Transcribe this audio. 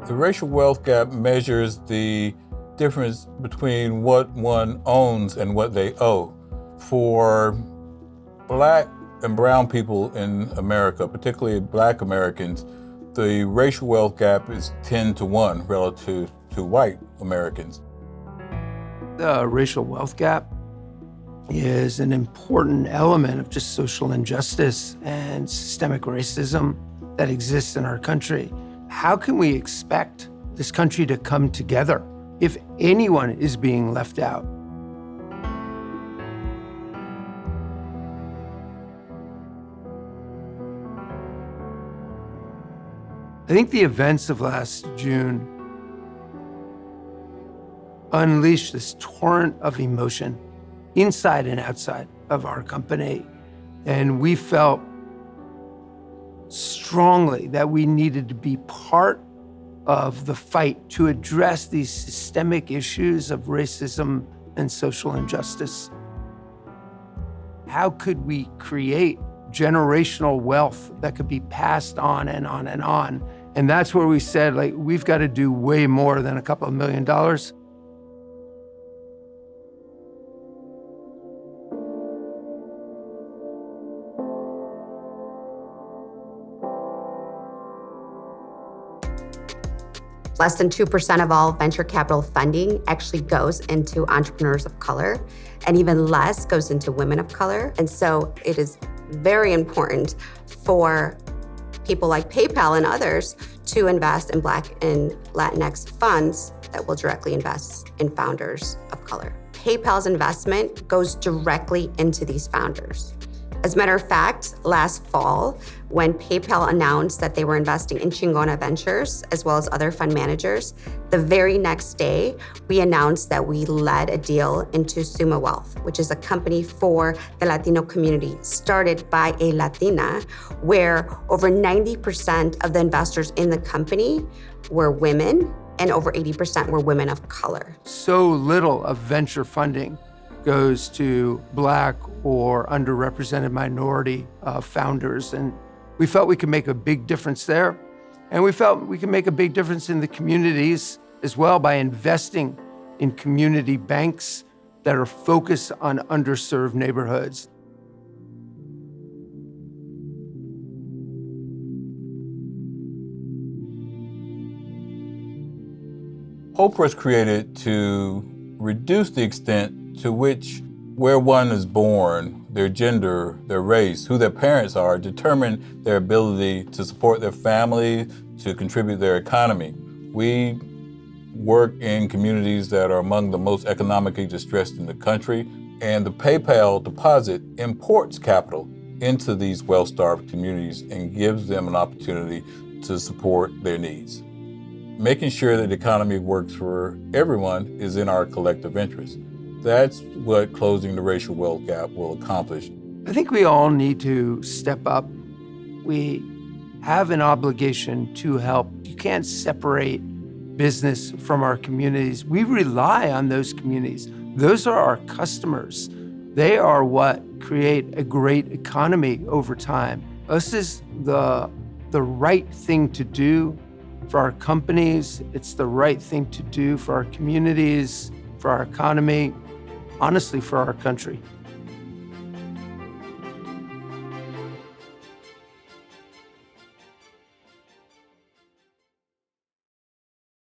The racial wealth gap measures the difference between what one owns and what they owe. For Black and brown people in America, particularly Black Americans, the racial wealth gap is 10 to 1 relative to white Americans. The racial wealth gap is an important element of just social injustice and systemic racism that exists in our country. How can we expect this country to come together if anyone is being left out? I think the events of last June unleashed this torrent of emotion inside and outside of our company. And we felt strongly that we needed to be part of the fight to address these systemic issues of racism and social injustice. How could we create generational wealth that could be passed on and on and on? And that's where we said, we've got to do way more than a couple of $1 million. Less than 2% of all venture capital funding actually goes into entrepreneurs of color, and even less goes into women of color. And so it is very important for people like PayPal and others to invest in Black and Latinx funds that will directly invest in founders of color. PayPal's investment goes directly into these founders. As a matter of fact, last fall, when PayPal announced that they were investing in Chingona Ventures, as well as other fund managers, the very next day, we announced that we led a deal into Suma Wealth, which is a company for the Latino community, started by a Latina, where over 90% of the investors in the company were women, and over 80% were women of color. So little of venture funding goes to Black or underrepresented minority founders. And we felt we could make a big difference there. And we felt we could make a big difference in the communities as well by investing in community banks that are focused on underserved neighborhoods. Hope was created to reduce the extent to which where one is born, their gender, their race, who their parents are, determine their ability to support their family, to contribute their economy. We work in communities that are among the most economically distressed in the country, and the PayPal deposit imports capital into these well-starved communities and gives them an opportunity to support their needs. Making sure that the economy works for everyone is in our collective interest. That's what closing the racial wealth gap will accomplish. I think we all need to step up. We have an obligation to help. You can't separate business from our communities. We rely on those communities. Those are our customers. They are what create a great economy over time. This is the right thing to do for our companies. It's the right thing to do for our communities, for our economy, honestly, for our country.